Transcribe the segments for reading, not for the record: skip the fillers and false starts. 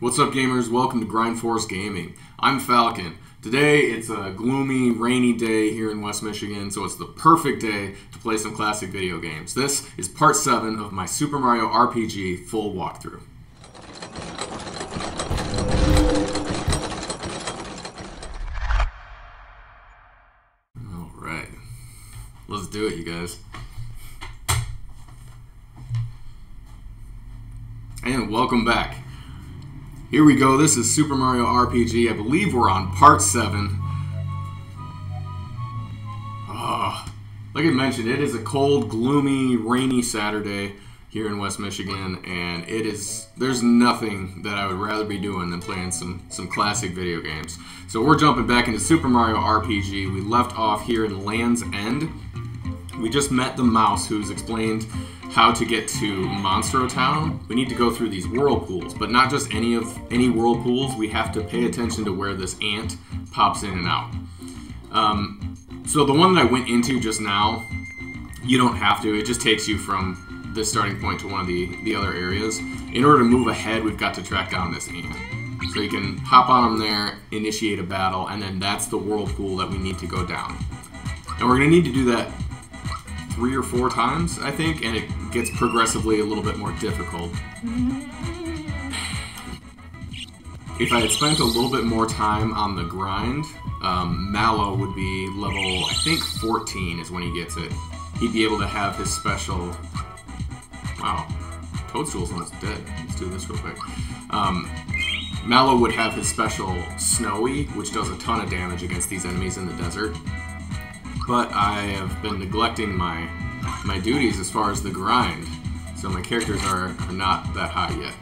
What's up, gamers? Welcome to Grind Force Gaming. I'm Falcon. Today it's a gloomy, rainy day here in West Michigan, so it's the perfect day to play some classic video games. This is part 7 of my Super Mario RPG full walkthrough. Alright, let's do it, you guys. And welcome back. Here we go. This is Super Mario RPG. I believe we're on part 7. Like I mentioned, it is a cold, gloomy, rainy Saturday here in West Michigan, and there's nothing that I would rather be doing than playing some classic video games. So we're jumping back into Super Mario RPG. We left off here in Land's End. We just met the mouse who's explained how to get to Monstro Town. We need to go through these whirlpools, but not just any whirlpools. We have to pay attention to where this ant pops in and out. So the one that I went into just now, you don't have to. It just takes you from this starting point to one of the other areas. In order to move ahead, we've got to track down this ant. So you can hop on them there, initiate a battle, and then that's the whirlpool that we need to go down. And we're going to need to do that 3 or 4 times, I think, and it gets progressively a little bit more difficult. If I had spent a little bit more time on the grind, Mallow would be level, I think 14 is when he gets it. He'd be able to have his special... Wow, Toadstool's almost dead. Let's do this real quick. Mallow would have his special Snowy, which does a ton of damage against these enemies in the desert. But I have been neglecting my duties as far as the grind, so my characters are not that high yet.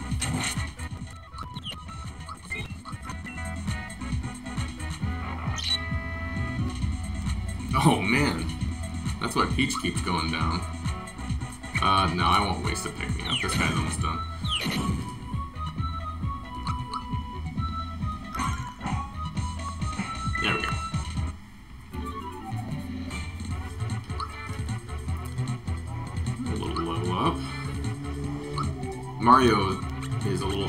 Oh man, that's why Peach keeps going down. No, I won't waste a pick-me-up. This guy's almost done. There we go. Up. Mario is a little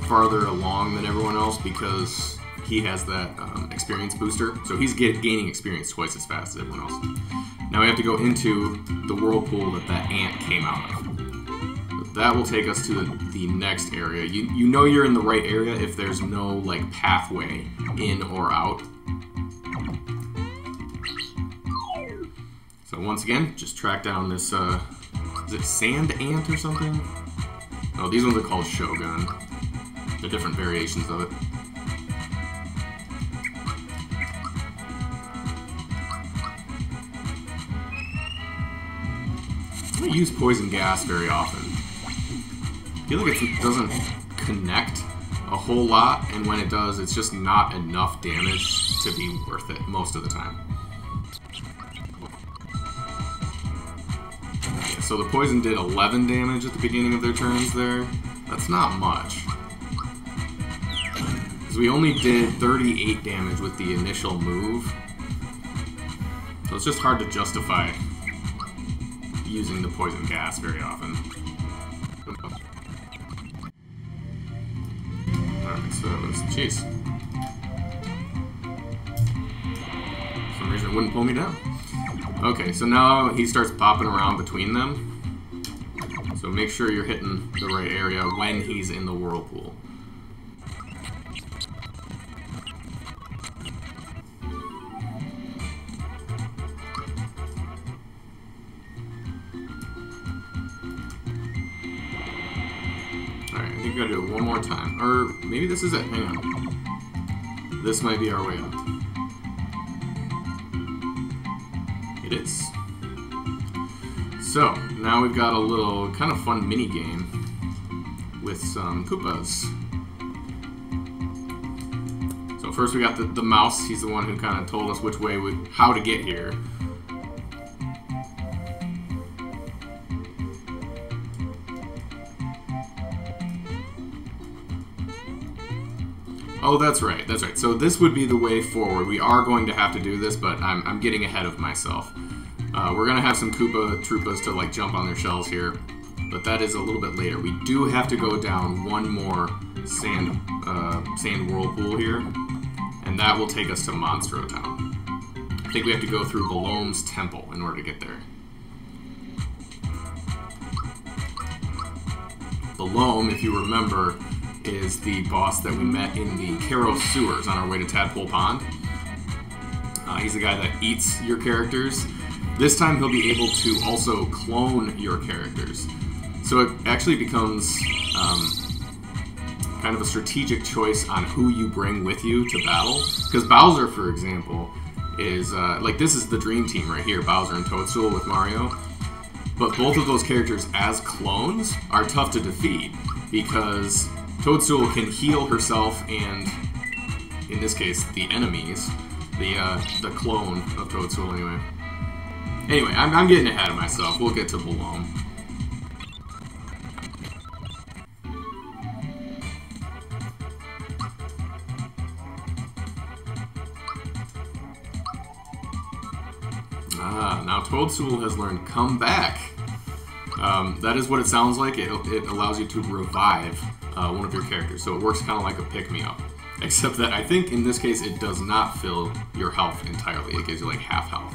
farther along than everyone else because he has that experience booster, so he's gaining experience twice as fast as everyone else. Now we have to go into the whirlpool that ant came out of. That will take us to the next area. You know you're in the right area if there's no like pathway in or out. So once again, just track down this is it Sand Ant or something? Oh, these ones are called Shogun. They're different variations of it. I don't use poison gas very often. I feel like it doesn't connect a whole lot, and when it does, it's just not enough damage to be worth it most of the time. So the poison did 11 damage at the beginning of their turns there. That's not much. Because we only did 38 damage with the initial move. So it's just hard to justify using the poison gas very often. Alright, so let's chase. For some reason it wouldn't pull me down. Okay, so now he starts popping around between them. So make sure you're hitting the right area when he's in the whirlpool. Alright, I think we gotta do it one more time. Or maybe this is it. Hang on. This might be our way out. It is. So, now we've got a little kind of fun mini game with some Koopas. So first we got the mouse. He's the one who kind of told us which way how to get here. Oh, that's right, that's right. So this would be the way forward. We are going to have to do this, but I'm getting ahead of myself. We're going to have some Koopa Troopas to like jump on their shells here, but that is a little bit later. We do have to go down one more sand whirlpool here, and that will take us to Monstro Town. I think we have to go through Belome's temple in order to get there. Belome, if you remember, is the boss that we met in the Caro sewers on our way to Tadpole Pond. He's the guy that eats your characters. This time he'll be able to also clone your characters. So it actually becomes kind of a strategic choice on who you bring with you to battle. Because Bowser, for example, is, like, this is the dream team right here, Bowser and Toadstool with Mario. But both of those characters as clones are tough to defeat, because Toadstool can heal herself and, in this case, the enemies, the clone of Toadstool anyway. Anyway, I'm getting ahead of myself. We'll get to Belome. Now Toadstool has learned Come Back. That is what it sounds like. It allows you to revive one of your characters, so it works kind of like a pick-me-up. Except that I think in this case it does not fill your health entirely. It gives you like half health.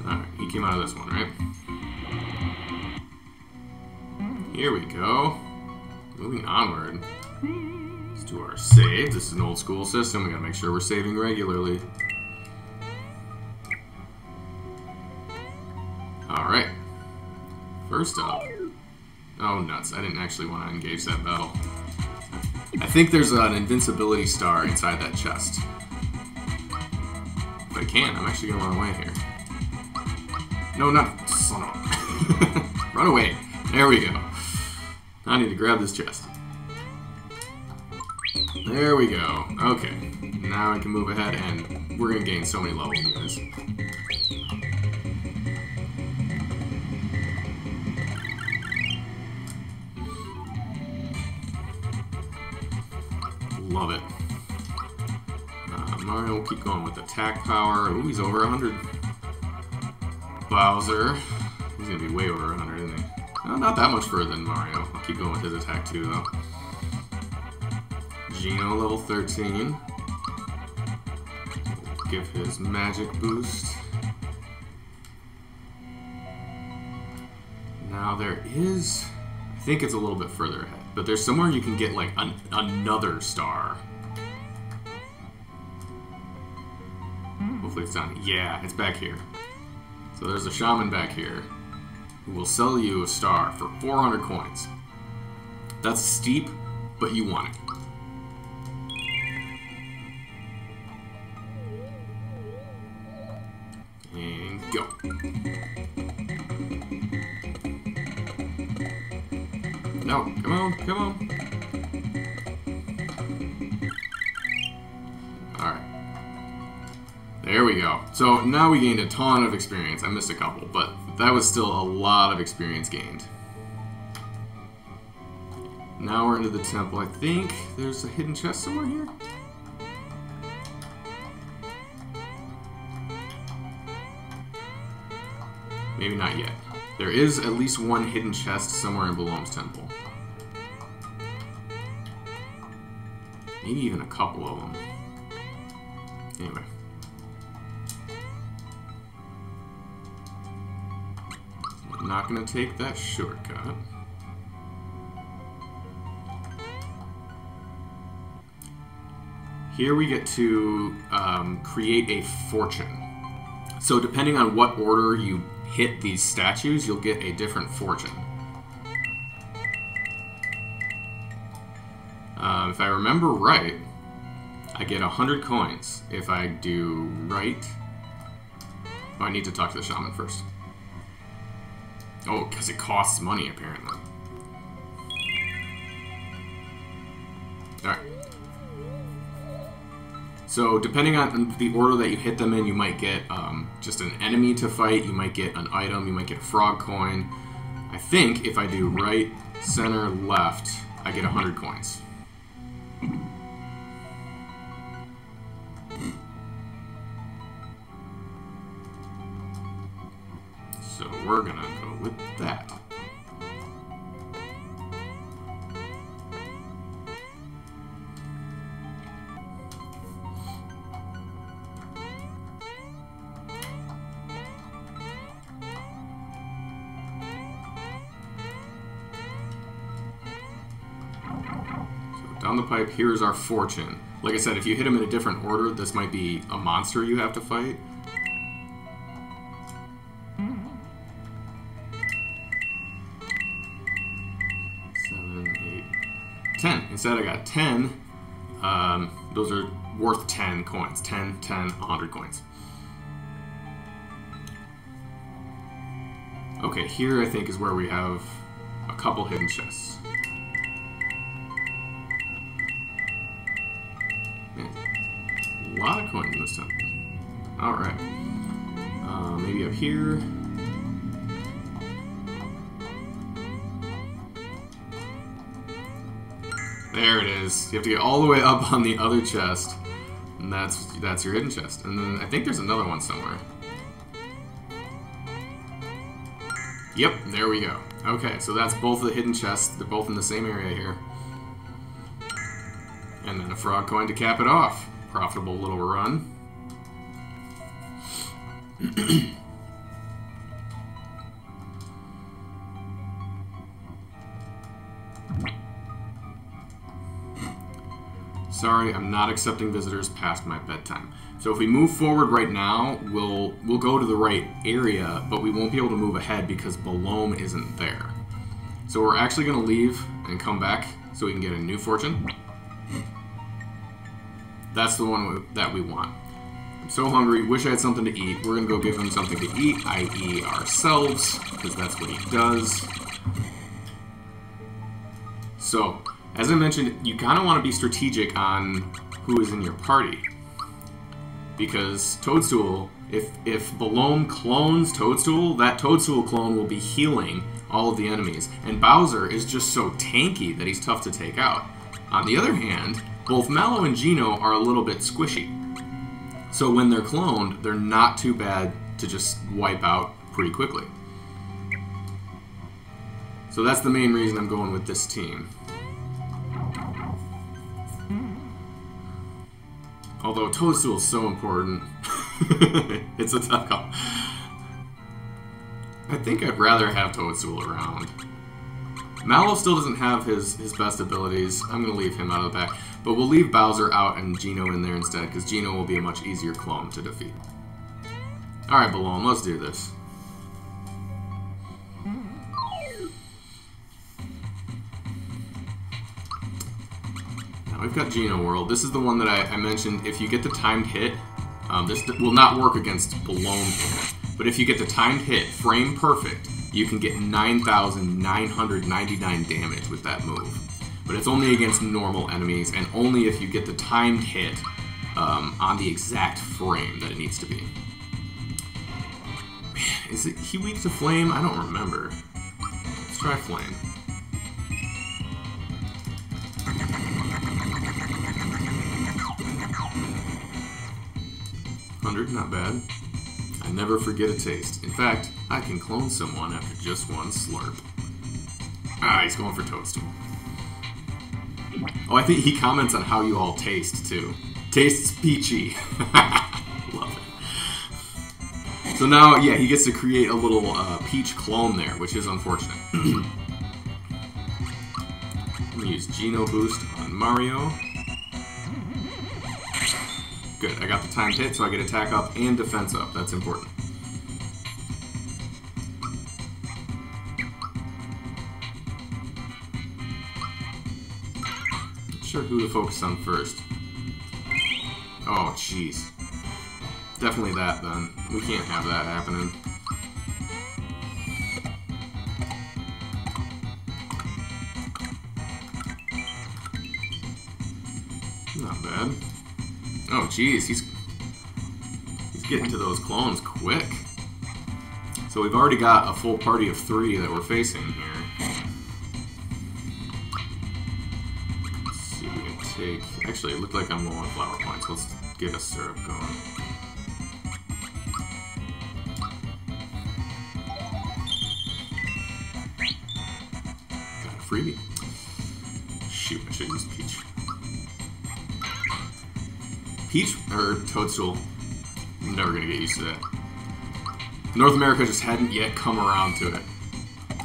Alright, he came out of this one, right? Here we go. Moving onward. Let's do our save. This is an old school system. We gotta make sure we're saving regularly. Alright. First up. Oh, nuts. I didn't actually want to engage that battle. I think there's an invincibility star inside that chest. If I can, I'm actually gonna run away here. No, not son of a... Run away. There we go. I need to grab this chest. There we go. Okay. Now I can move ahead, and we're gonna gain so many levels, you guys. Love it. Mario will keep going with attack power. Ooh, he's over 100. Bowser. He's gonna be way over 100, isn't he? No, not that much further than Mario. I'll keep going with his attack too, though. Geno, level 13. We'll give his magic boost. Now there is... I think it's a little bit further ahead, but there's somewhere you can get, like, another star. Hopefully it's down. Yeah, it's back here. So there's a shaman back here who will sell you a star for 400 coins. That's steep, but you want it. And go. No, come on, come on. Alright. There we go. So now we gained a ton of experience. I missed a couple, but that was still a lot of experience gained. Now we're into the temple. I think there's a hidden chest somewhere here. Maybe not yet. There is at least one hidden chest somewhere in Belome's temple. Maybe even a couple of them. Anyway. I'm not going to take that shortcut. Here we get to create a fortune. So depending on what order you hit these statues, you'll get a different fortune. If I remember right, I get 100 coins if I do right. Oh, I need to talk to the shaman first. Oh, because it costs money, apparently. Alright. So, depending on the order that you hit them in, you might get just an enemy to fight, you might get an item, you might get a frog coin. I think if I do right, center, left, I get 100 coins. we're gonna go with that. Down the pipe, here's our fortune. Like I said, if you hit him in a different order, this might be a monster you have to fight. 7, 8, 10. Instead, I got 10. Those are worth 10 coins. 10, 10, 100 coins. Okay, here I think is where we have a couple hidden chests. A lot of coins in this temple. Alright. Maybe up here. There it is. You have to get all the way up on the other chest. And that's your hidden chest. And then I think there's another one somewhere. Yep, there we go. Okay, so that's both the hidden chests. They're both in the same area here. And then a frog coin to cap it off. Profitable little run. Sorry, I'm not accepting visitors past my bedtime. So if we move forward right now, we'll go to the right area, but we won't be able to move ahead because Belome isn't there. So we're actually going to leave and come back so we can get a new fortune. That's the one that we want. I'm so hungry, wish I had something to eat. We're going to go give him something to eat, i.e. ourselves, because that's what he does. So, as I mentioned, you kind of want to be strategic on who is in your party. Because Toadstool, if Belome clones Toadstool, that Toadstool clone will be healing all of the enemies. And Bowser is just so tanky that he's tough to take out. On the other hand, both Mallow and Geno are a little bit squishy. So when they're cloned, they're not too bad to just wipe out pretty quickly. So that's the main reason I'm going with this team. Although Toadstool is so important, it's a tough call. I think I'd rather have Toadstool around. Mallow still doesn't have his best abilities. I'm going to leave him out of the pack. But we'll leave Bowser out and Geno in there instead, because Geno will be a much easier clone to defeat. Alright, Belome, let's do this. Now we've got Geno World. This is the one that I mentioned. If you get the timed hit, this will not work against Belome here. But if you get the timed hit, frame perfect, you can get 9,999 damage with that move. But it's only against normal enemies, and only if you get the timed hit on the exact frame that it needs to be. Man, is he weak to flame? I don't remember. Let's try flame. $100, not bad. I never forget a taste. In fact, I can clone someone after just one slurp. Ah, he's going for Toadstool. Oh, I think he comments on how you all taste, too. Tastes peachy. Love it. So now, yeah, he gets to create a little peach clone there, which is unfortunate. I'm going to use Geno Boost on Mario. Good, I got the timed hit, so I get attack up and defense up. That's important. Not sure who to focus on first. Oh, jeez. Definitely that, then. We can't have that happening. Not bad. Oh, jeez, he's getting to those clones quick. So we've already got a full party of 3 that we're facing here. Let's see if we can take... Actually, it looked like I'm low on flower points. Let's get a syrup going. freebie. Shoot, I should use Peach. Peach, or Toadstool, I'm never gonna get used to that. North America just hadn't yet come around to it.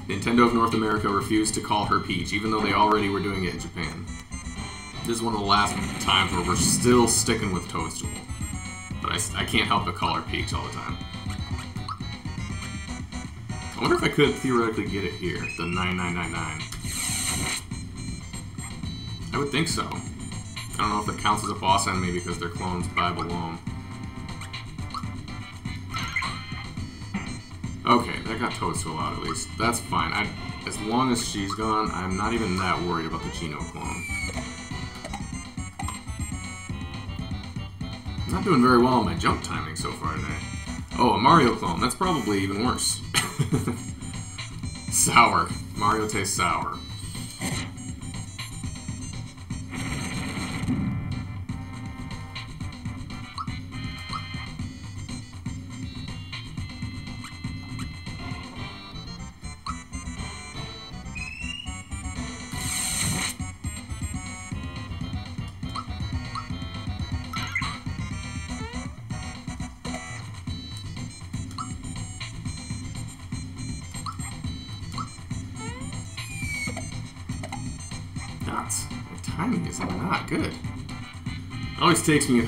Nintendo of North America refused to call her Peach, even though they already were doing it in Japan. This is one of the last times where we're still sticking with Toadstool. But I can't help but call her Peach all the time. I wonder if I could theoretically get it here, the 9999. I would think so. I don't know if that counts as a boss enemy because they're clones by Belome. Okay, that got Toadstool out at least. That's fine. As long as she's gone, I'm not even that worried about the Geno clone. I'm not doing very well on my jump timing so far today. Oh, a Mario clone. That's probably even worse. Sour. Mario tastes sour. Nuts. My timing is not good. It always takes me a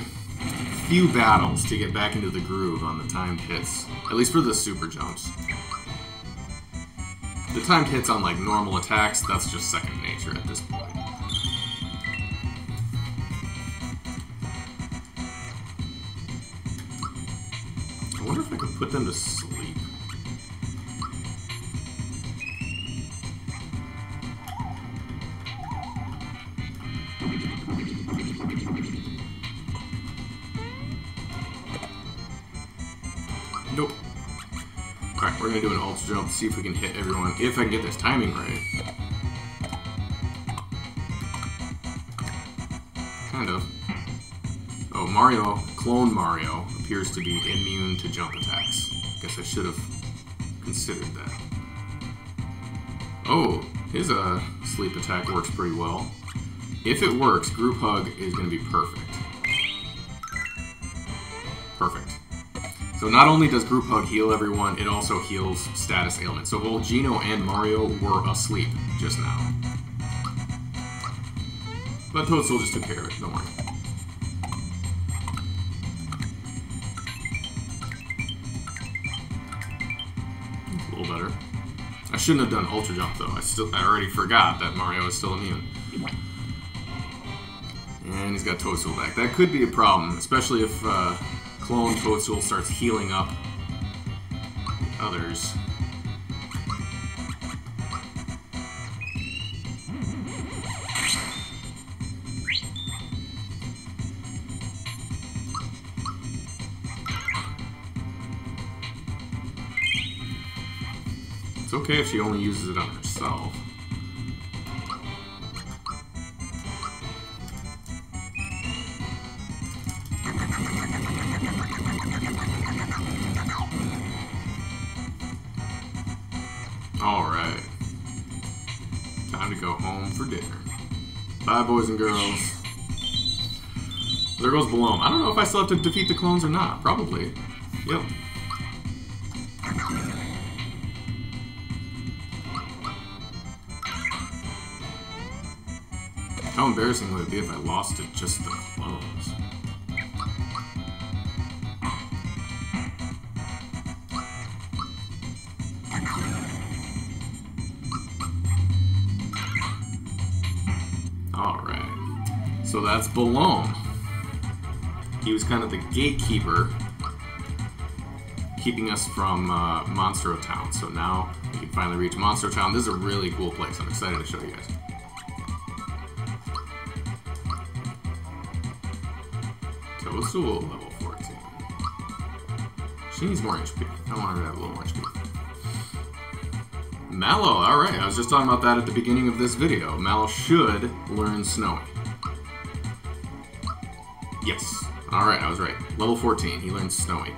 few battles to get back into the groove on the timed hits. At least for the super jumps. The timed hits on like normal attacks, that's just second nature at this point. I wonder if I could put them to sleep. Nope. Alright, we're gonna do an ultra jump, see if we can hit everyone, if I can get this timing right. Kind of. Oh, Mario, clone Mario, appears to be immune to jump attacks. Guess I should have considered that. Oh, his sleep attack works pretty well. If it works, Group Hug is gonna be perfect. Perfect. So not only does Group Hug heal everyone, it also heals status ailments. So both Geno and Mario were asleep just now. But Toadstool just took care of it, don't worry. A little better. I shouldn't have done Ultra Jump though. I already forgot that Mario is still immune. And he's got Toadstool back. That could be a problem, especially if clone Toadstool starts healing up the others. It's okay if she only uses it on herself. Alright. Time to go home for dinner. Bye, boys and girls. There goes Belome. I don't know if I still have to defeat the clones or not. Probably. Yep. How embarrassing would it be if I lost to just the clones? Alright. So that's Belome. He was kind of the gatekeeper, keeping us from Monstro Town. So now we can finally reach Monstro Town. This is a really cool place. I'm excited to show you guys. Toadstool, level 14. She needs more HP. I want her to have a little more HP. Mallow, alright. I was just talking about that at the beginning of this video. Mallow should learn Snowy. Yes. Alright, I was right. Level 14, he learns Snowy.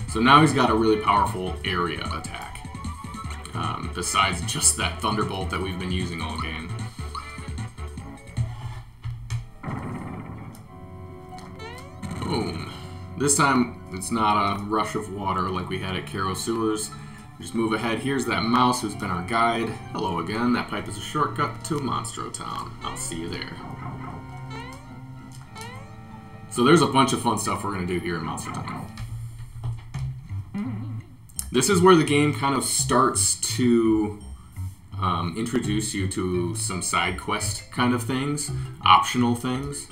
So now he's got a really powerful area attack. besides just that Thunderbolt that we've been using all game. Boom. This time, it's not a rush of water like we had at Caro Sewers. Just move ahead. Here's that mouse who's been our guide. Hello again. That pipe is a shortcut to Monstro Town. I'll see you there. So there's a bunch of fun stuff we're going to do here in Monstro Town. This is where the game kind of starts to introduce you to some side quest kind of things, optional things.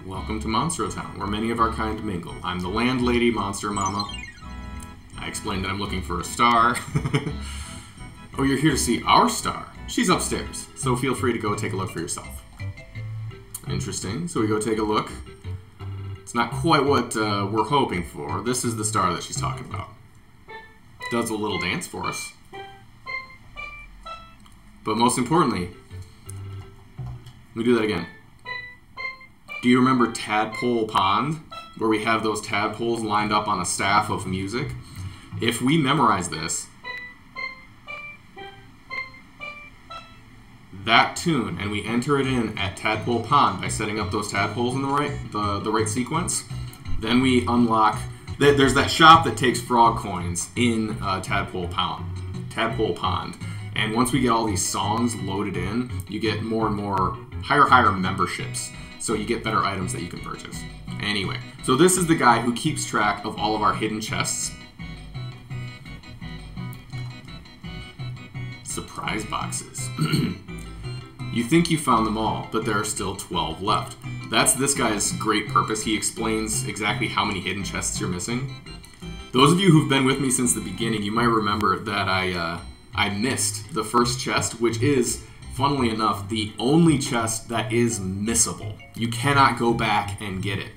Welcome to Monstro Town, where many of our kind mingle. I'm the landlady, Monster Mama. I explained that I'm looking for a star. Oh, you're here to see our star. She's upstairs, so feel free to go take a look for yourself. Interesting, so we go take a look. It's not quite what we're hoping for. This is the star that she's talking about. Does a little dance for us. But most importantly, let me do that again. Do you remember Tadpole Pond, where we have those tadpoles lined up on a staff of music? If we memorize this, that tune, and we enter it in at Tadpole Pond by setting up those tadpoles in the right sequence, then we unlock. There's that shop that takes frog coins in Tadpole Pond, and once we get all these songs loaded in, you get more and more higher memberships. So you get better items that you can purchase. Anyway, so this is the guy who keeps track of all of our hidden chests. Surprise boxes. You think you found them all, but there are still 12 left. That's this guy's great purpose. He explains exactly how many hidden chests you're missing. Those of you who've been with me since the beginning, you might remember that I missed the first chest, which is, funnily enough, the only chest that is missable. You cannot go back and get it.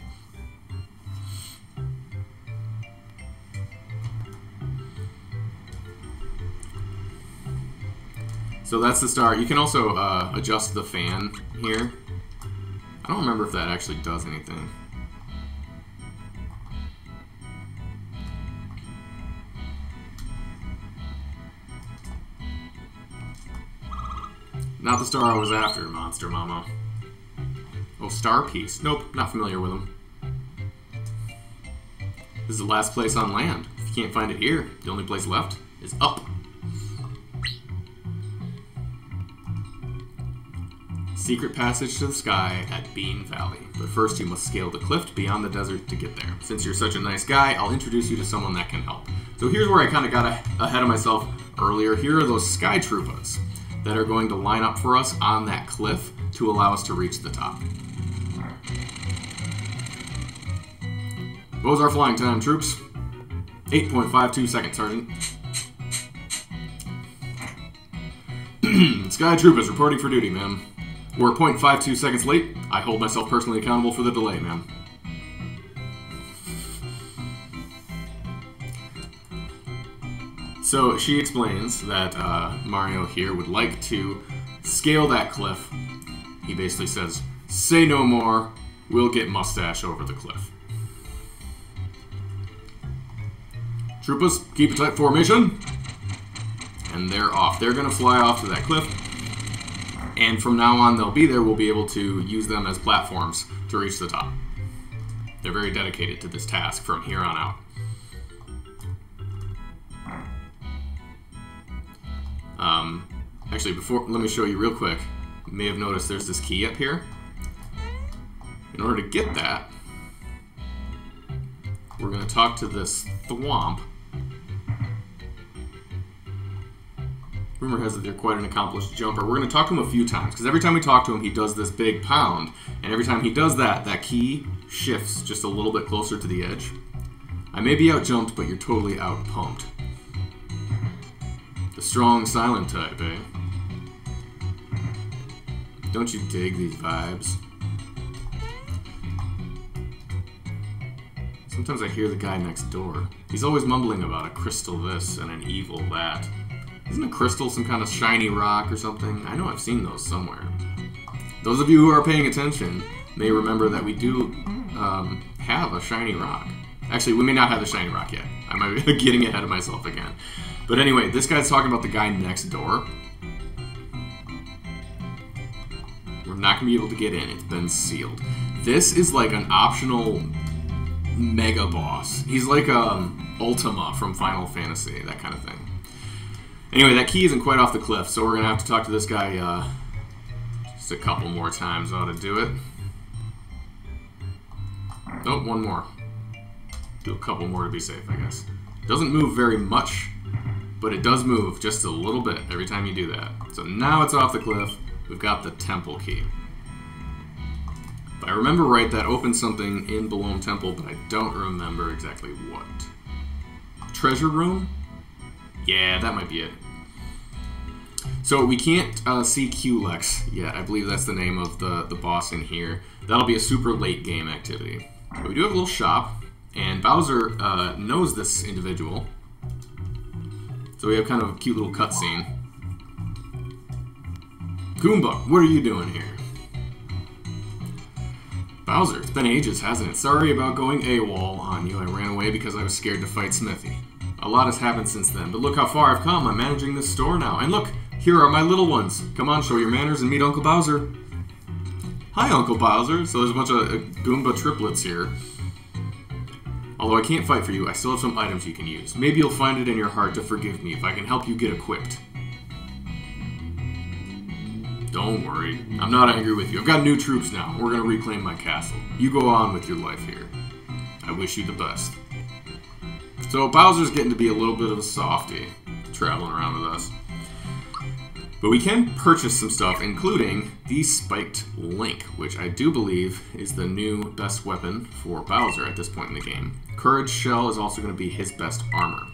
So that's the star. You can also adjust the fan here. I don't remember if that actually does anything. Not the star I was after, Monster Mama. Oh, Star Piece. Nope, not familiar with them. This is the last place on land. If you can't find it here, the only place left is up. Secret passage to the sky at Bean Valley. But first you must scale the cliff beyond the desert to get there. Since you're such a nice guy, I'll introduce you to someone that can help. So here's where I kind of got ahead of myself earlier. Here are those Sky Troopas that are going to line up for us on that cliff to allow us to reach the top. What was our flying time, troops? 8.52 seconds, Sergeant. Sky Troopas reporting for duty, ma'am. We're 0.52 seconds late. I hold myself personally accountable for the delay, ma'am. So she explains that Mario here would like to scale that cliff. He basically says, say no more, we'll get Mustache over the cliff. Troopers, keep a tight formation. And they're off. They're going to fly off to that cliff. And from now on, they'll be there. We'll be able to use them as platforms to reach the top. They're very dedicated to this task from here on out. Actually, let me show you real quick. You may have noticed there's this key up here. In order to get that, we're going to talk to this thwomp. Rumor has it they're quite an accomplished jumper. We're going to talk to him a few times, because every time we talk to him, he does this big pound. And every time he does that, that key shifts just a little bit closer to the edge. I may be out-jumped, but you're totally out-pumped. The strong, silent type, eh? Don't you dig these vibes? Sometimes I hear the guy next door. He's always mumbling about a crystal this and an evil that. Isn't a crystal some kind of shiny rock or something? I know I've seen those somewhere. Those of you who are paying attention may remember that we do have a shiny rock. Actually, we may not have the shiny rock yet. I might be getting ahead of myself again. But anyway, this guy's talking about the guy next door. We're not going to be able to get in. It's been sealed. This is like an optional mega boss. He's like Ultima from Final Fantasy, that kind of thing. Anyway, that key isn't quite off the cliff, so we're going to have to talk to this guy just a couple more times ought to do it. Nope, one more. Do a couple more to be safe, I guess. Doesn't move very much, but it does move just a little bit every time you do that. So now it's off the cliff. We've got the temple key. If I remember right, that opens something in Belome Temple, but I don't remember exactly what. Treasure room? Yeah, that might be it. So we can't see Culex yet. I believe that's the name of the boss in here. That'll be a super late game activity. But we do have a little shop, and Bowser knows this individual. So we have kind of a cute little cutscene. Goomba, what are you doing here? Bowser, it's been ages, hasn't it? Sorry about going AWOL on you. I ran away because I was scared to fight Smithy. A lot has happened since then, but look how far I've come. I'm managing this store now. And look, here are my little ones. Come on, show your manners and meet Uncle Bowser. Hi, Uncle Bowser. So there's a bunch of Goomba triplets here. Although I can't fight for you, I still have some items you can use. Maybe you'll find it in your heart to forgive me if I can help you get equipped. Don't worry. I'm not angry with you. I've got new troops now. We're going to reclaim my castle. You go on with your life here. I wish you the best. So Bowser's getting to be a little bit of a softie, traveling around with us. But we can purchase some stuff, including the Spiked Link, which I do believe is the new best weapon for Bowser at this point in the game. Courage Shell is also going to be his best armor.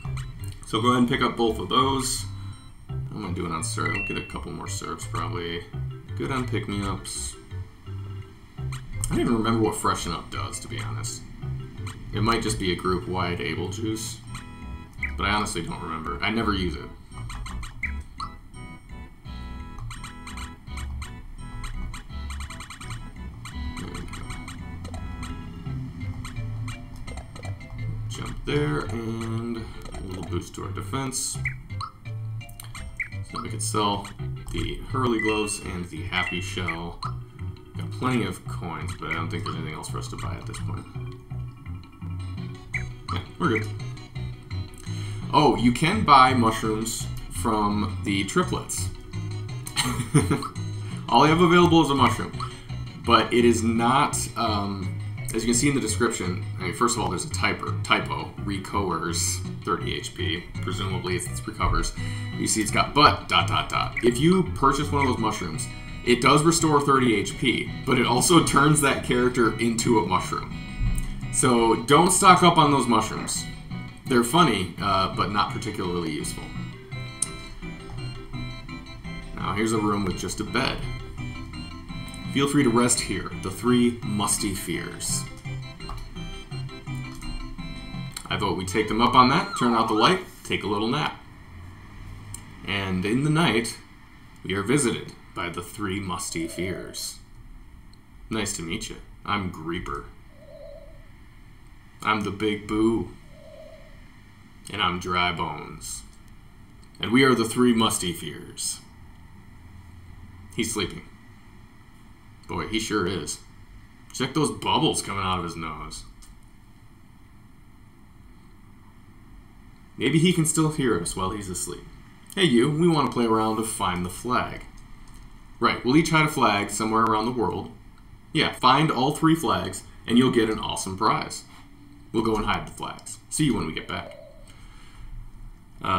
So go ahead and pick up both of those. What am I doing on syrup? I'll get a couple more syrups probably. Good on pick-me-ups. I don't even remember what Freshen Up does, to be honest. It might just be a group-wide Able Juice, but I honestly don't remember. I never use it. There we go. Jump there, and a little boost to our defense. So we could sell the Hurley Gloves and the Happy Shell. Got plenty of coins, but I don't think there's anything else for us to buy at this point. Yeah, we're good. Oh, you can buy mushrooms from the triplets. All I have available is a mushroom. But it is not, as you can see in the description, I mean, first of all, there's a typo, recovers 30 HP, presumably it's recovers. You see it's got but, ... If you purchase one of those mushrooms, it does restore 30 HP, but it also turns that character into a mushroom. So don't stock up on those mushrooms. They're funny, but not particularly useful. Now here's a room with just a bed. Feel free to rest here, the 3 musty fears. I vote we take them up on that, turn out the light, take a little nap. And in the night, we are visited by the 3 musty fears. Nice to meet you. I'm Greeper. I'm the Big Boo. And I'm Dry Bones. And we are the 3 musty fears. He's sleeping. Boy, he sure is. Check those bubbles coming out of his nose. Maybe he can still hear us while he's asleep. Hey you, we want to play around to find the flag. Right, we'll each hide a flag somewhere around the world. Yeah, find all 3 flags, and you'll get an awesome prize. We'll go and hide the flags. See you when we get back.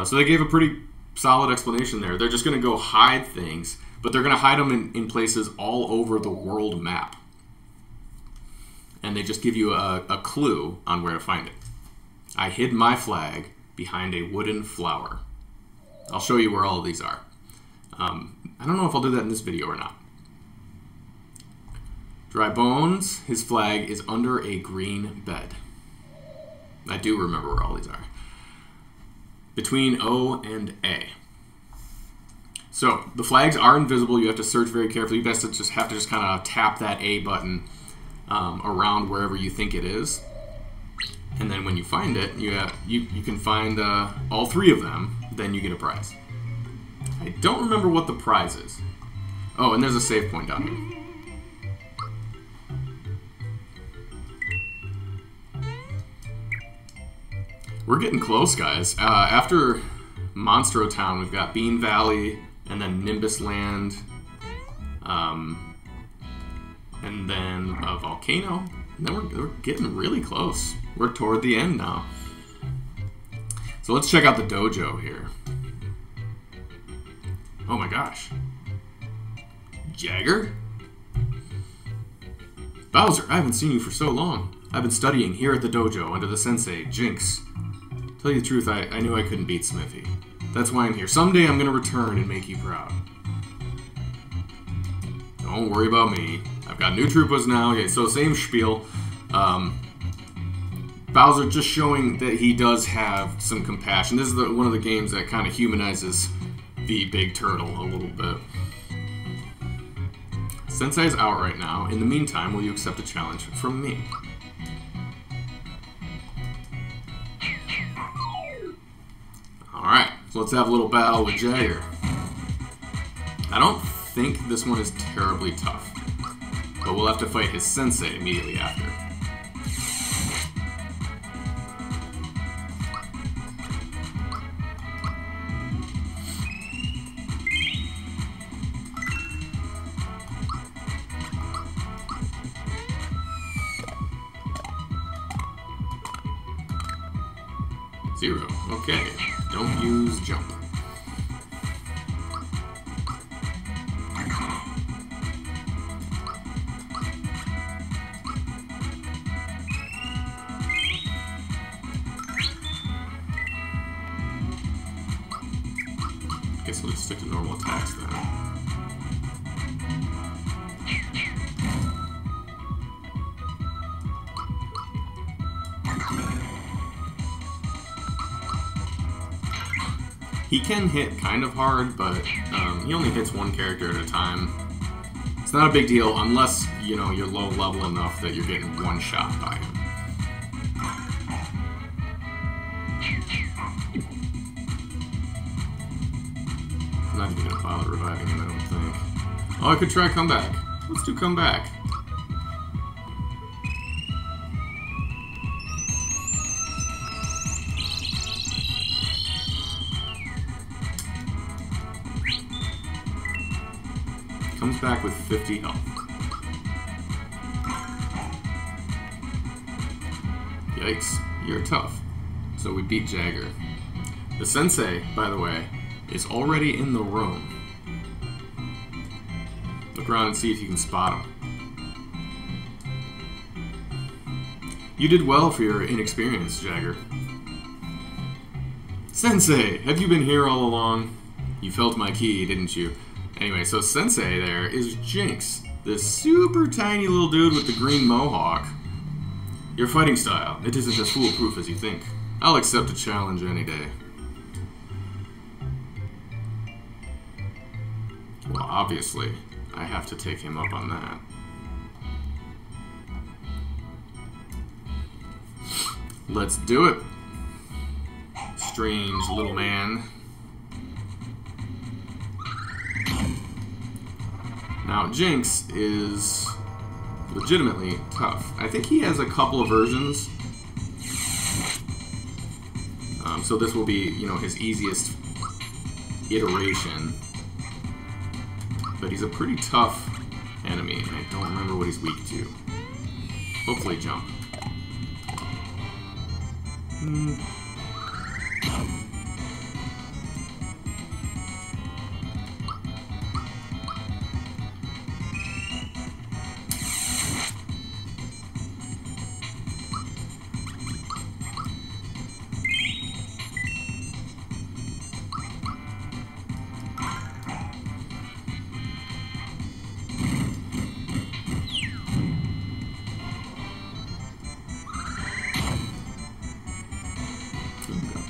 So they gave a pretty solid explanation there. They're just going to go hide things, but they're going to hide them in places all over the world map. And they just give you a clue on where to find it. I hid my flag behind a wooden flower. I'll show you where all of these are. I don't know if I'll do that in this video or not. Dry Bones, his flag is under a green bed. I do remember where all these are. Between O and A. So, the flags are invisible. You have to search very carefully. You guys have to just kind of tap that A button around wherever you think it is. And then when you find it, you can find all 3 of them, then you get a prize. I don't remember what the prize is. Oh, and there's a save point down here. We're getting close, guys. After Monstro Town, we've got Bean Valley, and then Nimbus Land, and then a volcano. And then we're getting really close. We're toward the end now. So let's check out the dojo here. Oh my gosh. Jagger? Bowser, I haven't seen you for so long. I've been studying here at the dojo under the sensei, Jinx. Tell you the truth, I knew I couldn't beat Smithy. That's why I'm here. Someday I'm gonna return and make you proud. Don't worry about me. I've got new Troopas now. Okay, so same spiel. Bowser just showing that he does have some compassion. This is one of the games that kind of humanizes the big turtle a little bit. Sensei's out right now. In the meantime, will you accept a challenge from me? Alright, so let's have a little battle with Jagger. I don't think this one is terribly tough, but we'll have to fight his sensei immediately after. Zero. Okay. Don't use jump. Guess we'll just stick to normal attacks then. He can hit kind of hard, but he only hits one character at a time. It's not a big deal unless, you know, you're low level enough that you're getting one shot by him. I'm not even gonna bother reviving him, I don't think. Oh, I could try comeback. Let's do comeback. Comes back with 50 health. Yikes, you're tough. So we beat Jagger. The sensei, by the way, is already in the room. Look around and see if you can spot him. You did well for your inexperience, Jagger. Sensei, have you been here all along? You felt my key, didn't you? Anyway, so Sensei there is Jinx, this super tiny little dude with the green mohawk. Your fighting style, it isn't as foolproof as you think. I'll accept a challenge any day. Well, obviously, I have to take him up on that. Let's do it. Strange little man. Now, Jinx is legitimately tough. I think he has a couple of versions. So this will be, you know, his easiest iteration. But he's a pretty tough enemy, and I don't remember what he's weak to. Hopefully jump.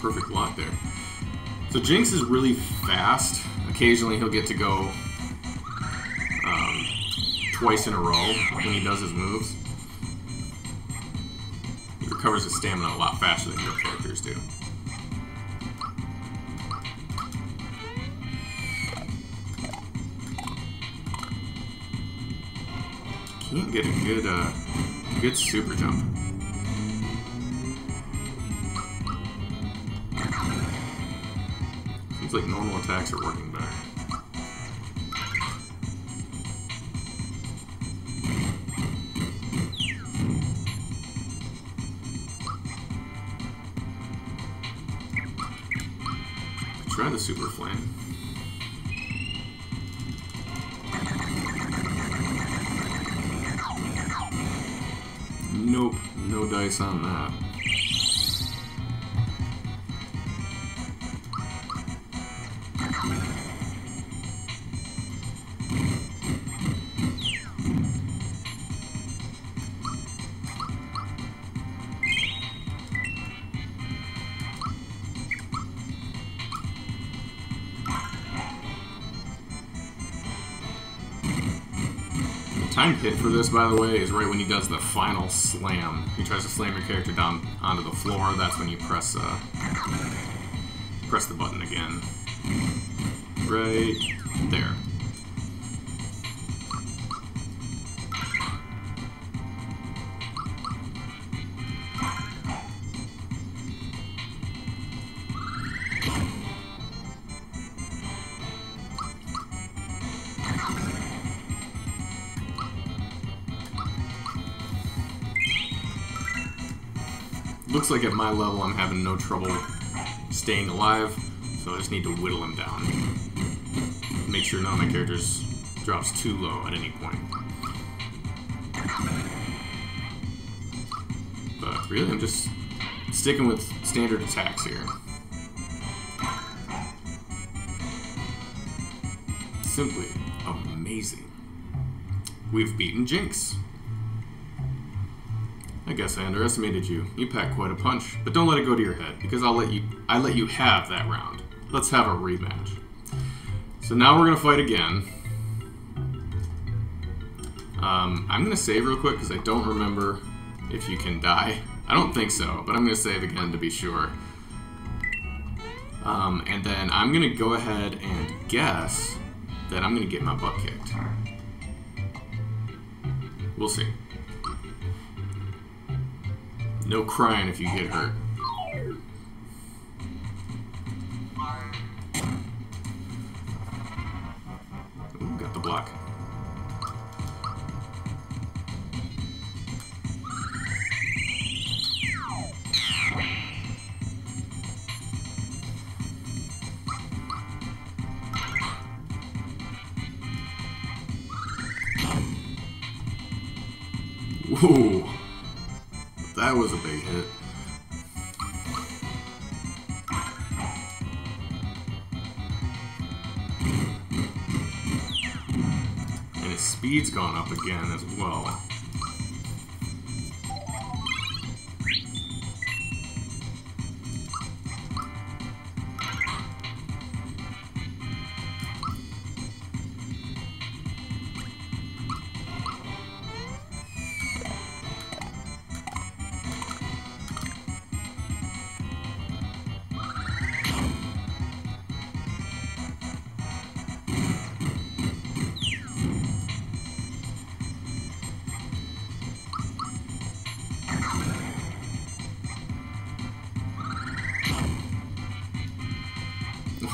Perfect block there. So Jinx is really fast. Occasionally he'll get to go twice in a row when he does his moves. He recovers his stamina a lot faster than your characters do. Can't get a good super jump. Seems like normal attacks are working better. Try the super flame. Nope, no dice on that. Time hit for this, by the way, is right when he does the final slam. He tries to slam your character down onto the floor. That's when you press the button again. Right there. Looks like at my level I'm having no trouble staying alive, so I just need to whittle him down. Make sure none of my characters drops too low at any point. But really, I'm just sticking with standard attacks here. Simply amazing. We've beaten Jinx. I guess I underestimated you. You packed quite a punch, but don't let it go to your head, because I let you have that round. Let's have a rematch. So now we're gonna fight again. I'm gonna save real quick because I don't remember if you can die. I don't think so, but I'm gonna save again to be sure. And then I'm gonna go ahead and guess that I'm gonna get my butt kicked. We'll see. No crying if you get hurt. Ooh, got the block. Whoa. That was a big hit. And his speed's gone up again as well.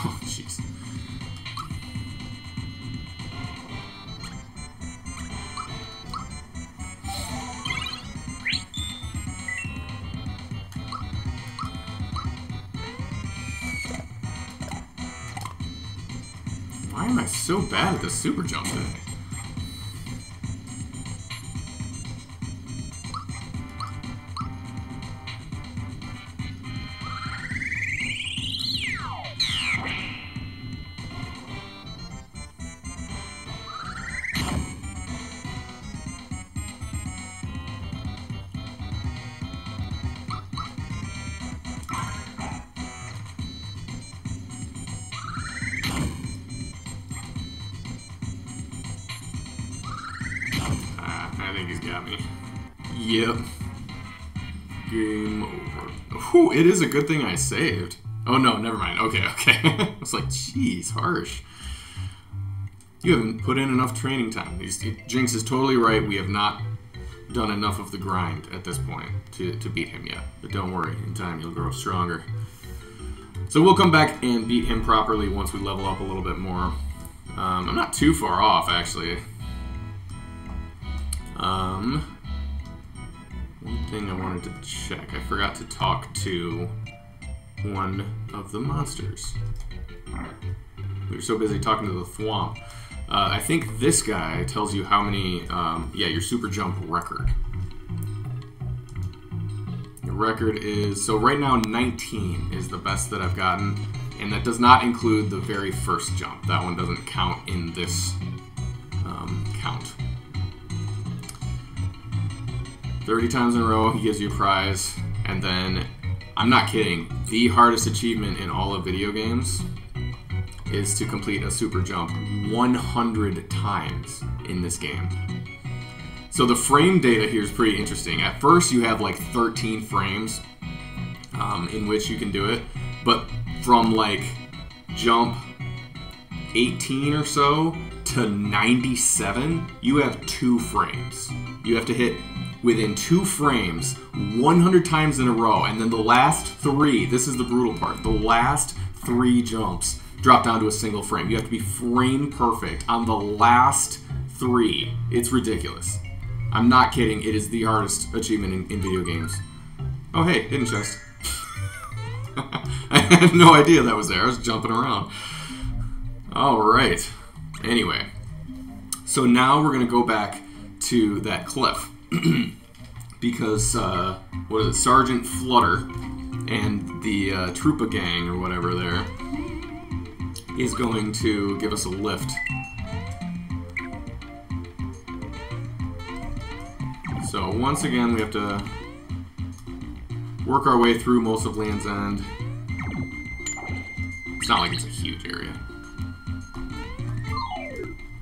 Oh, jeez. Why am I so bad at the super jump today? I think he's got me. Yep. Game over. Whew, it is a good thing I saved. Oh no, never mind. Okay, okay. I was like, jeez, harsh. You haven't put in enough training time. Jinx is totally right. We have not done enough of the grind at this point to beat him yet. But don't worry, in time you'll grow stronger. So we'll come back and beat him properly once we level up a little bit more. I'm not too far off, actually. One thing I wanted to check. I forgot to talk to one of the monsters. We were so busy talking to the Thwomp. I think this guy tells you how many, yeah, your super jump record. Your record is, so right now 19 is the best that I've gotten, and that does not include the very first jump. That one doesn't count in this count. 30 times in a row, he gives you a prize, and then, I'm not kidding, the hardest achievement in all of video games is to complete a super jump 100 times in this game. So the frame data here is pretty interesting. At first you have like 13 frames in which you can do it, but from like jump 18 or so to 97, you have 2 frames. You have to hit within 2 frames 100 times in a row, and then the last 3, this is the brutal part, the last 3 jumps drop down to a single frame. You have to be frame perfect on the last 3. It's ridiculous. I'm not kidding, it is the hardest achievement in video games. Oh hey, hidden chest. I had no idea that was there, I was jumping around. Alright, anyway. So now we're going to go back to that cliff. Because, what is it, Sergeant Flutter and the Troopa gang or whatever there is going to give us a lift. So once again we have to work our way through most of Land's End. It's not like it's a huge area.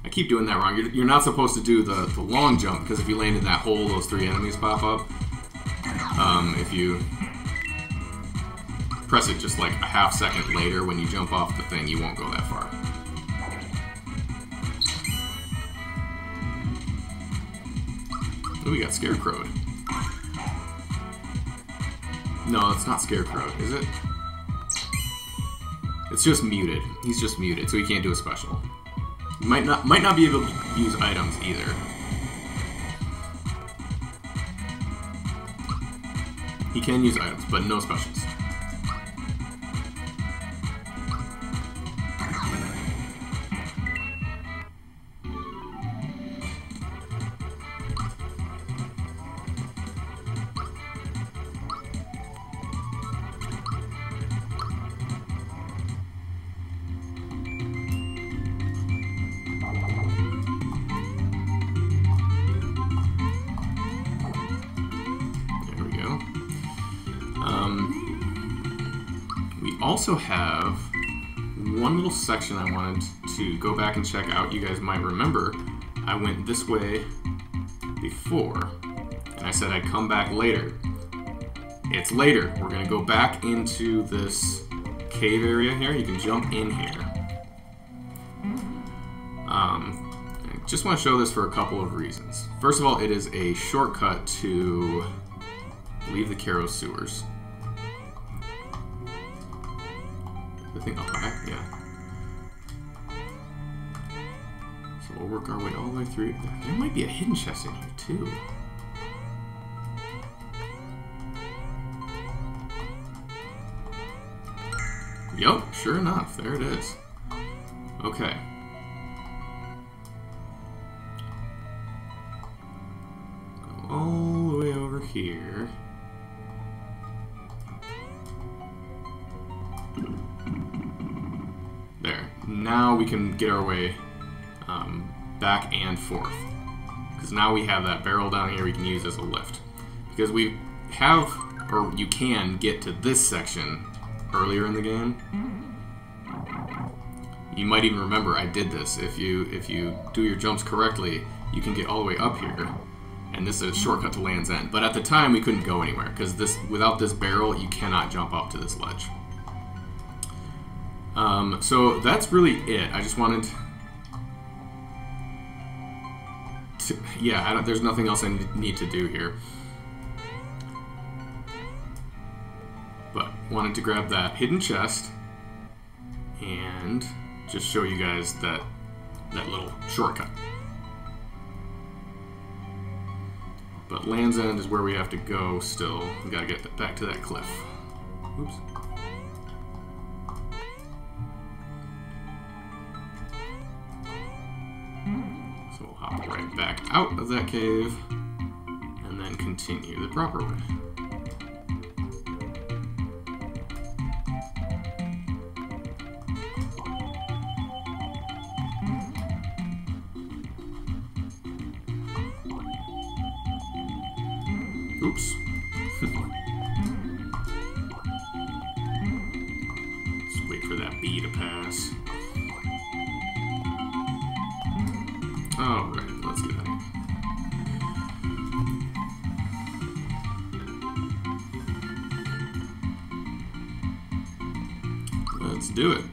I keep doing that wrong. You're not supposed to do the long jump, because if you land in that hole, those 3 enemies pop up. If you press it just like a half second later when you jump off the thing, you won't go that far. Oh, we got Scarecrowed. No, it's not Scarecrowed, is it? It's just muted. He's just muted, so he can't do a special. Might not be able to use items either. He can use items, but no specials. Also have one little section I wanted to go back and check out. You guys might remember I went this way before, and I said I'd come back later. It's later. We're going to go back into this cave area here. You can jump in here. I just want to show this for a couple of reasons. First of all, it is a shortcut to leave the Karo sewers. I think I'll back, yeah. So we'll work our way all the way through. There might be a hidden chest in here too. Yup, sure enough, there it is. Okay. Go all the way over here. There. Now we can get our way back and forth. Because now we have that barrel down here we can use as a lift. Because we have, or you can get to this section earlier in the game. You might even remember I did this. If you do your jumps correctly, you can get all the way up here. And this is a shortcut to Land's End. But at the time, we couldn't go anywhere, because without this barrel, you cannot jump up to this ledge. So that's really it. I just wanted to... Yeah, there's nothing else I need to do here. But wanted to grab that hidden chest and just show you guys that little shortcut. But Land's End is where we have to go still. We gotta get back to that cliff. Oops. So we'll hop right back out of that cave and then continue the proper way. Oops. Just wait for that bee to pass. Alright, let's get out of here. Let's do it.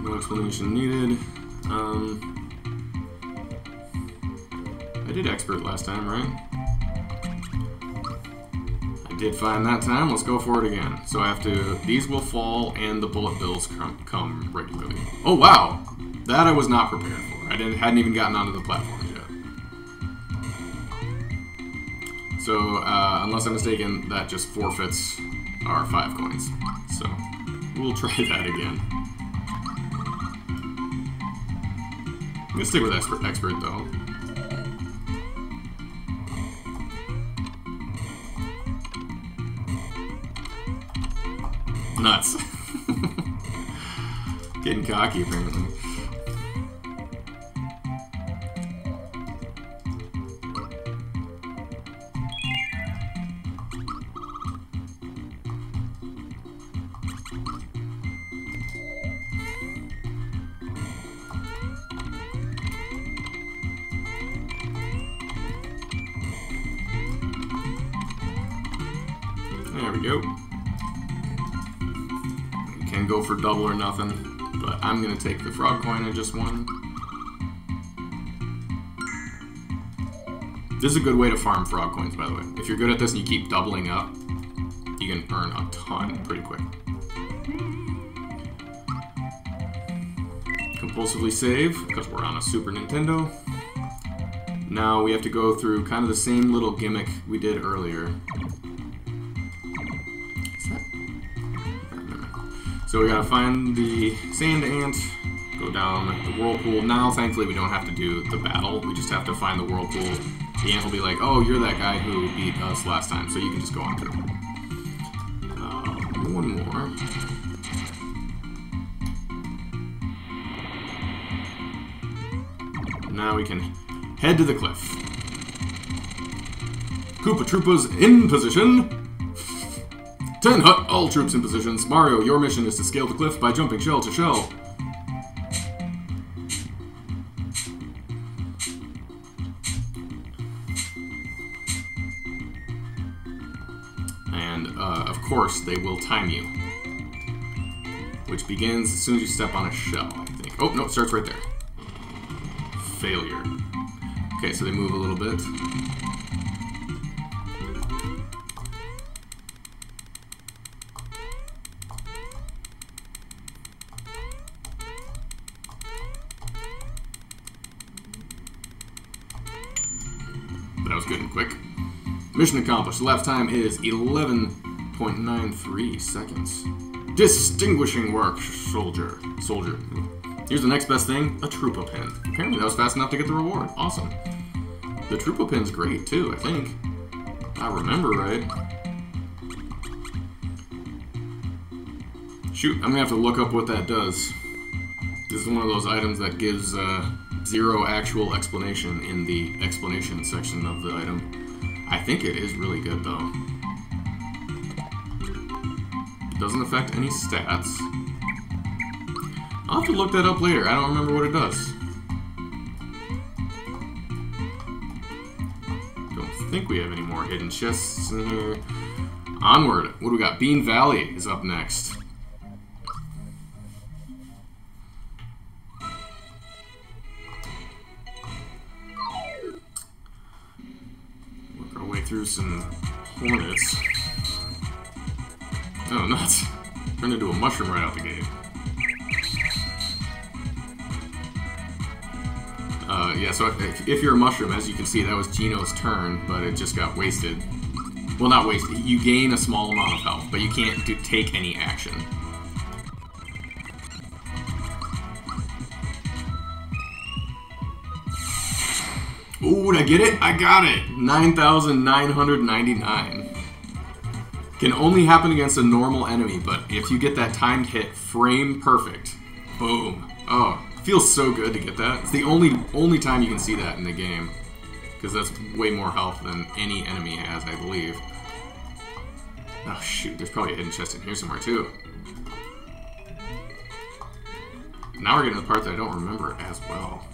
No explanation needed. I did expert last time, right? I did fine that time. Let's go for it again. So I have to... These will fall, and the bullet bills come regularly. Oh, wow! That I was not prepared for. I hadn't even gotten onto the platforms yet. So, unless I'm mistaken, that just forfeits our 5 coins. So, we'll try that again. I'm gonna stick with expert though. Nuts. Getting cocky, apparently. There we go. Can go for double or nothing, but I'm gonna take the frog coin I just won. This is a good way to farm frog coins, by the way. If you're good at this and you keep doubling up, you can earn a ton pretty quick. Compulsively save, because we're on a Super Nintendo. Now we have to go through kind of the same little gimmick we did earlier. So we gotta find the sand ant, go down the whirlpool. Now, thankfully, we don't have to do the battle. We just have to find the whirlpool. The ant will be like, oh, you're that guy who beat us last time, so you can just go on through. One more. Now we can head to the cliff. Koopa Troopas in position. 10 hut, all troops in positions. Mario, your mission is to scale the cliff by jumping shell to shell. And, of course, they will time you. Which begins as soon as you step on a shell, I think. Oh, no, it starts right there. Failure. Okay, so they move a little bit. That was good and quick. Mission accomplished. The elapsed time is 11.93 seconds. Distinguishing work, soldier. Here's the next best thing, a Troopa pin. Apparently that was fast enough to get the reward. Awesome. The Troopa pin's great too, I think. If I remember right. Shoot, I'm gonna have to look up what that does. This is one of those items that gives zero actual explanation in the explanation section of the item. I think it is really good though. It doesn't affect any stats. I'll have to look that up later. I don't remember what it does. think we have any more hidden chests in here. Onward. What do we got? Bean Valley is up next. Work our way through some hornets. Oh, nuts. Turned into a mushroom right out the gate. Yeah, so if you're a mushroom, as you can see, that was Gino's turn, but it just got wasted. Well, not wasted. You gain a small amount of health, but you can't take any action. Ooh, did I get it? I got it! 9,999. Can only happen against a normal enemy, but if you get that timed hit, frame perfect. Boom. Oh. Feels so good to get that. It's the only time you can see that in the game, because that's way more health than any enemy has, I believe. Oh shoot, there's probably a hidden chest in here somewhere too. Now we're getting to the part that I don't remember as well.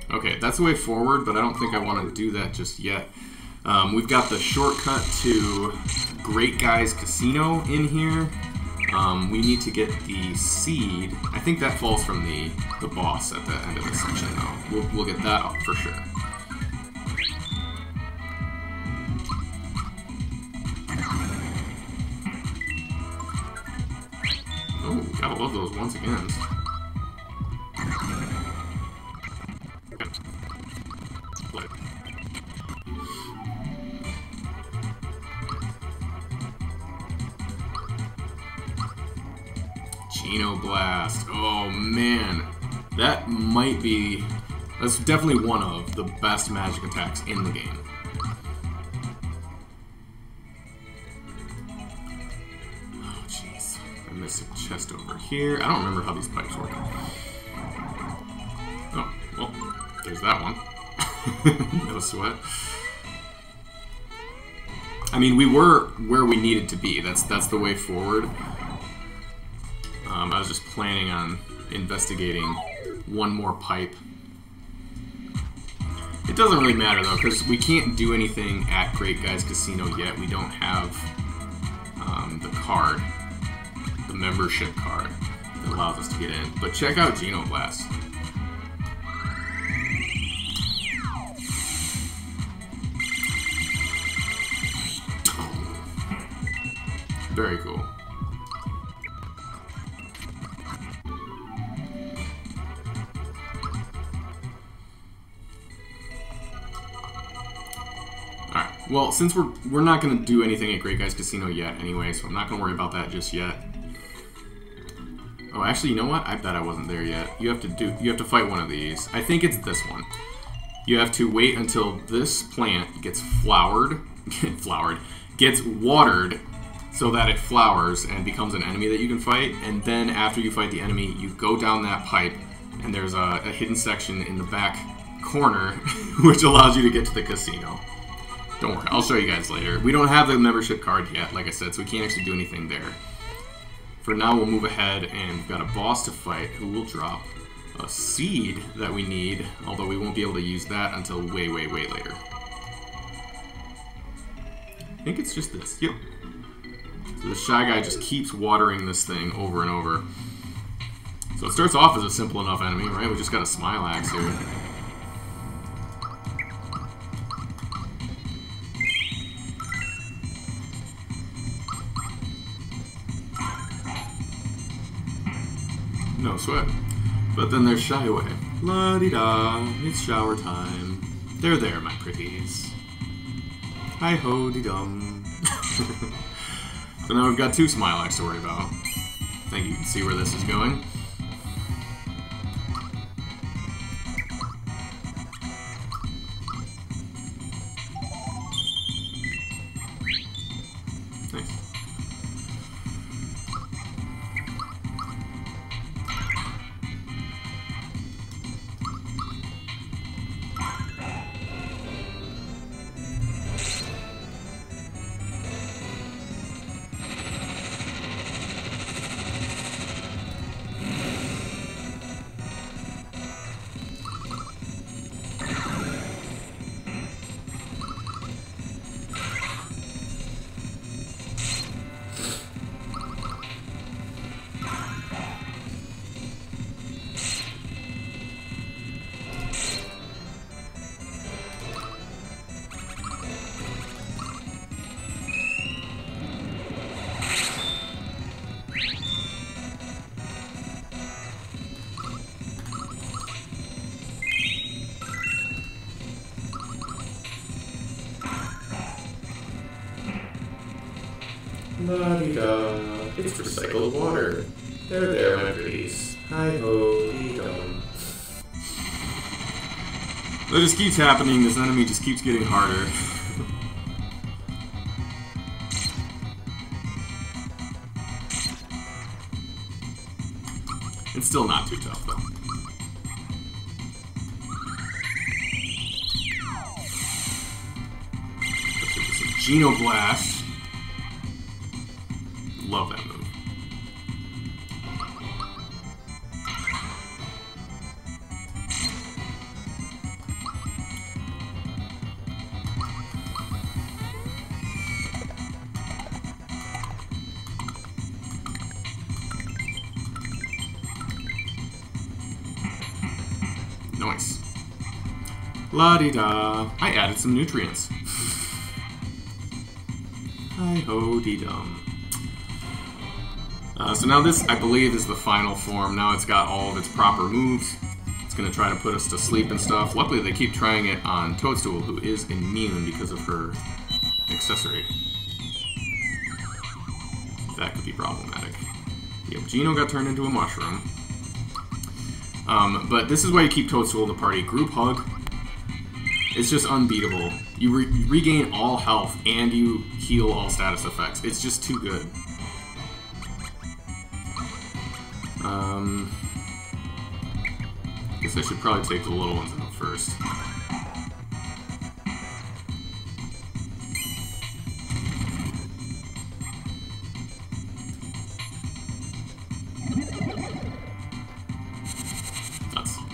Okay, that's the way forward, but I don't think I want to do that just yet. We've got the shortcut to Great Guy's Casino in here. We need to get the seed. I think that falls from the boss at the end of this section, though. We'll get that up for sure. Oh, gotta love those once again. Blast. Oh man, that might be, that's definitely one of the best magic attacks in the game. Oh jeez, I missed a chest over here. I don't remember how these pipes work. Oh, well, there's that one. No sweat. I mean, we were where we needed to be. That's the way forward. I was just planning on investigating one more pipe. It doesn't really matter though, because we can't do anything at Great Guy's Casino yet. We don't have the card, the membership card that allows us to get in. But check out Geno Blast. Very cool. Well, since we're not going to do anything at Great Guy's Casino yet anyway, so I'm not going to worry about that just yet. Oh, actually, you know what? I bet I wasn't there yet. You have to fight one of these. I think it's this one. You have to wait until this plant gets gets watered so that it flowers and becomes an enemy that you can fight, and then after you fight the enemy, you go down that pipe, and there's a hidden section in the back corner which allows you to get to the casino. Don't worry, I'll show you guys later. We don't have the membership card yet, like I said, so we can't actually do anything there. For now, we'll move ahead, and we've got a boss to fight who will drop a seed that we need, although we won't be able to use that until way, way, way later. I think it's just this. Yep. So the Shy Guy just keeps watering this thing over and over. So it starts off as a simple enough enemy, right? We just got a Smile Axe here. No sweat. But then there's Shy Away. La-di-da, it's shower time. There, there, my pretties. Hi-ho-di-dum. So now we've got two Smile Acts to worry about. I think you can see where this is going. Nice. La-di-da. It's recycled water. There, my pretties. Hi-ho-dee-dum. That just keeps happening. This enemy just keeps getting harder. It's still not too tough, though. Geno Blast. Love that move. Nice. La-di-da. I added some nutrients. Hi-ho-dee-dum. So now this, I believe, is the final form. Now it's got all of its proper moves. It's going to try to put us to sleep and stuff. Luckily, they keep trying it on Toadstool, who is immune because of her accessory. That could be problematic. Yep, Geno got turned into a mushroom. But this is why you keep Toadstool in the party. Group Hug. It's just unbeatable. You regain all health and you heal all status effects. It's just too good. Guess I should probably take the little ones out first.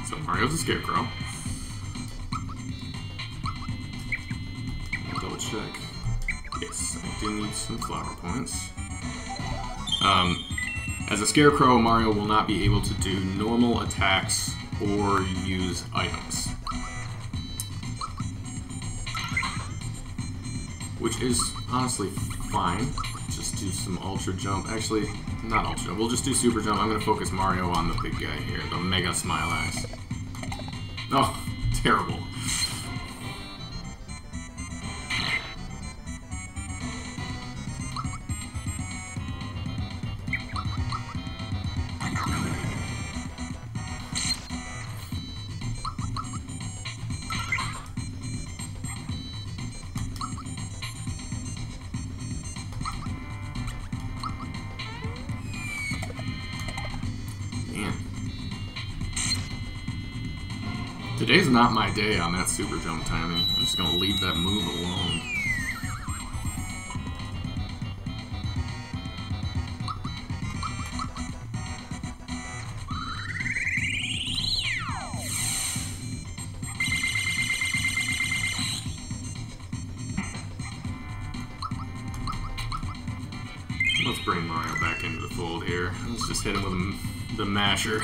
So Mario's a scarecrow. Double check. Yes, I do need some flower points. As a scarecrow, Mario will not be able to do normal attacks or use items. Which is honestly fine. Just do some ultra jump. Actually, not ultra jump. We'll just do super jump. I'm going to focus Mario on the big guy here, the Mega Smile Axe. Oh, terrible. Today's not my day on that super jump timing. I'm just gonna leave that move alone. Let's bring Mario back into the fold here. Let's just hit him with the masher.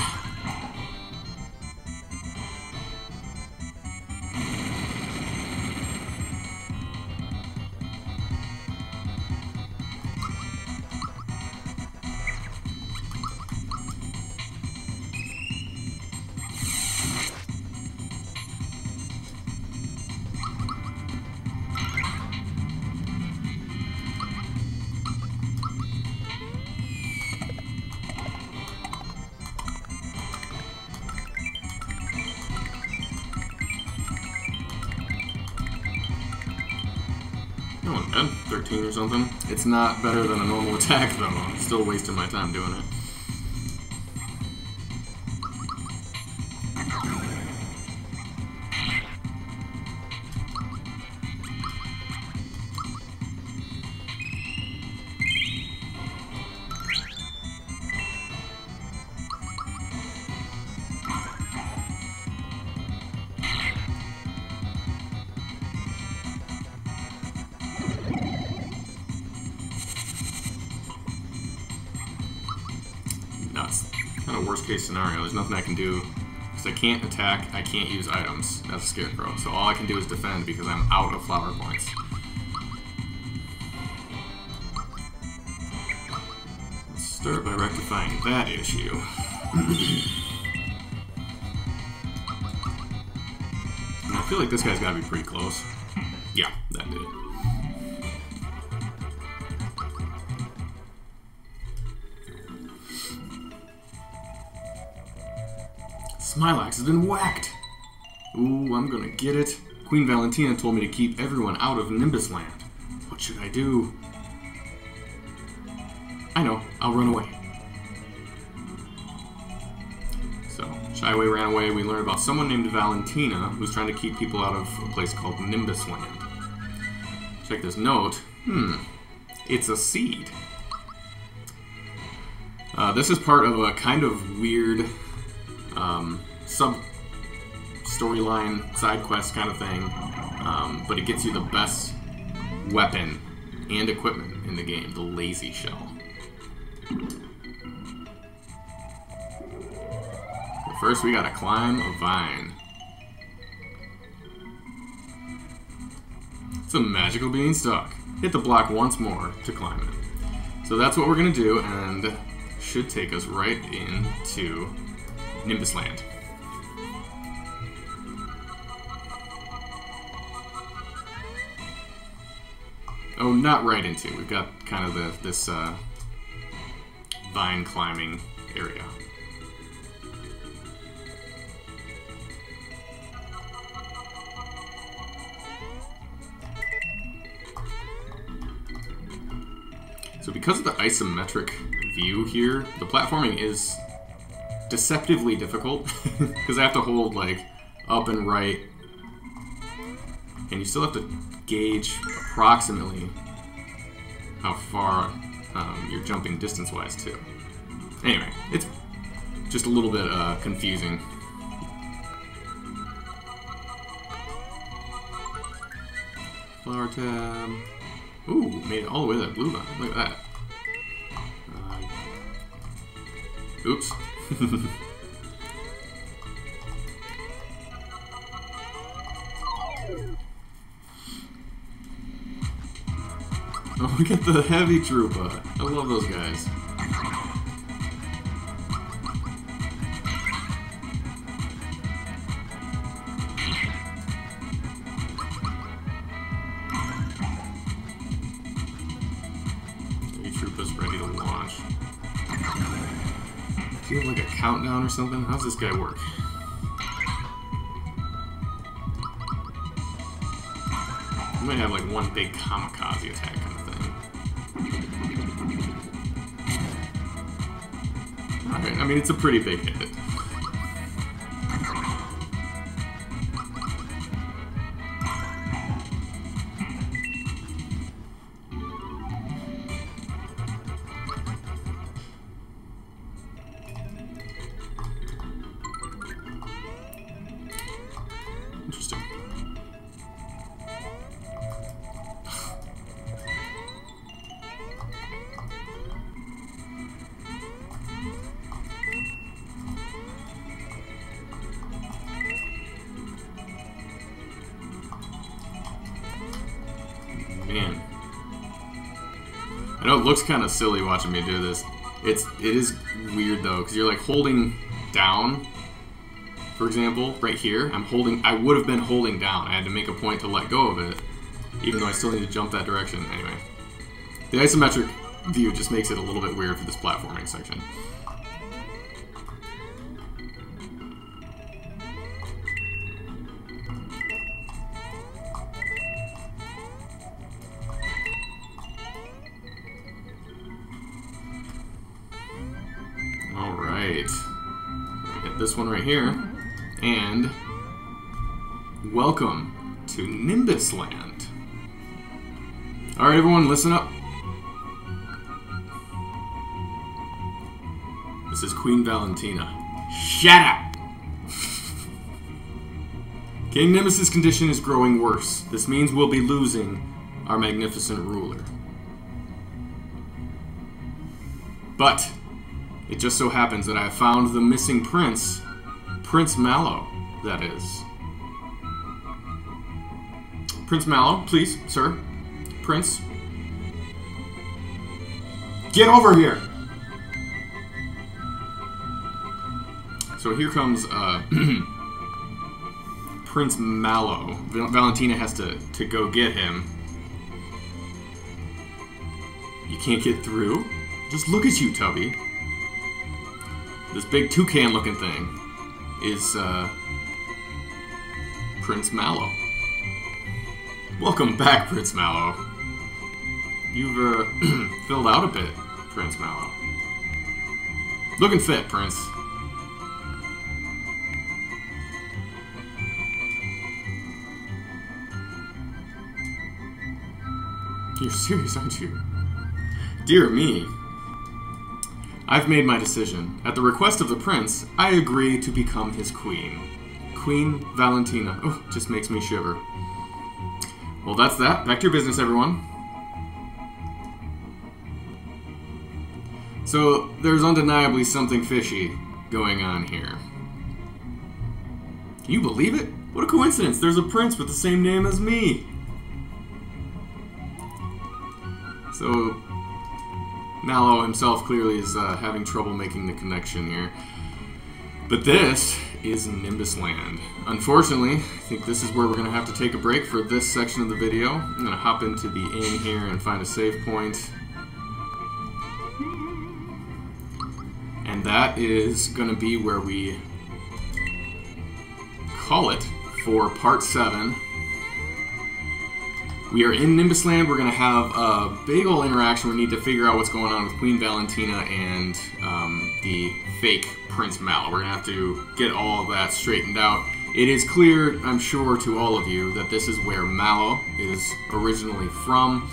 Oh, I'm dead. 13 or something. It's not better than a normal attack, though. I'm still wasting my time doing it. Nuts. Kind of worst case scenario. There's nothing I can do because I can't attack, I can't use items as a scarecrow. So all I can do is defend because I'm out of flower points. Let's start by rectifying that issue. And I feel like this guy's got to be pretty close. Yeah, that did it. Smilax has been whacked! Ooh, I'm gonna get it. Queen Valentina told me to keep everyone out of Nimbus Land. What should I do? I know, I'll run away. So, Shy-Way ran away. We learned about someone named Valentina who's trying to keep people out of a place called Nimbus Land. Check this note. It's a seed. This is part of a kind of weird sub-storyline, side quest kind of thing, but it gets you the best weapon and equipment in the game, the Lazy Shell. But first we gotta climb a vine. It's a magical beanstalk. Hit the block once more to climb it. So that's what we're gonna do, and should take us right into Nimbus Land. Oh, not right into. We've got kind of this vine climbing area. So because of the isometric view here, the platforming is deceptively difficult because I have to hold like up and right, and you still have to gauge approximately how far you're jumping distance-wise too. Anyway, it's just a little bit confusing. Flower tab. Ooh, made it all the way to that blue line. Look at that. Oops. Oh, look at the heavy trooper. I love those guys. Heavy trooper's ready to launch. Do you have like a countdown or something? How's this guy work? You might have like one big kamikaze attack kind of thing. Alright, I mean it's a pretty big hit. Interesting. Man. I know it looks kind of silly watching me do this. It is weird though, because you're like holding down. For example, right here, I would have been holding down. I had to make a point to let go of it, even though I still need to jump that direction. Anyway, the isometric view just makes it a little bit weird for this platforming section. All right, hit this one right here. And welcome to Nimbus Land. Alright everyone, listen up. This is Queen Valentina. Shut up! King Nimbus's condition is growing worse. This means we'll be losing our magnificent ruler. But it just so happens that I have found the missing prince. Prince Mallow, that is. Prince Mallow, please, sir. Prince. Get over here! So here comes Prince Mallow. Valentina has to go get him. You can't get through? Just look at you, Tubby. This big toucan looking thing. is Prince Mallow. Welcome back, Prince Mallow. You've filled out a bit, Prince Mallow. Looking fit, Prince. You're serious, aren't you? Dear me. I've made my decision. At the request of the prince, I agree to become his queen. Queen Valentina. Oh, just makes me shiver. Well, that's that. Back to your business, everyone. So, there's undeniably something fishy going on here. Can you believe it? What a coincidence. There's a prince with the same name as me. So, Mallow himself clearly is having trouble making the connection here. But this is Nimbus Land. Unfortunately, I think this is where we're going to have to take a break for this section of the video. I'm going to hop into the inn here and find a save point. And that is going to be where we call it for Part 7. We are in Nimbus Land. We're going to have a big ol' interaction. We need to figure out what's going on with Queen Valentina and the fake Prince Mallow. We're going to have to get all of that straightened out. It is clear, I'm sure, to all of you that this is where Mallow is originally from.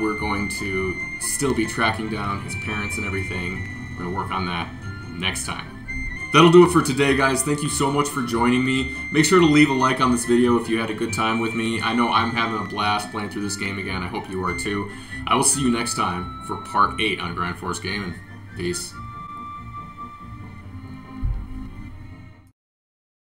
We're going to still be tracking down his parents and everything. We're going to work on that next time. That'll do it for today, guys. Thank you so much for joining me. Make sure to leave a like on this video if you had a good time with me. I know I'm having a blast playing through this game again. I hope you are too. I will see you next time for Part 8 on Grind Force Gaming. Peace.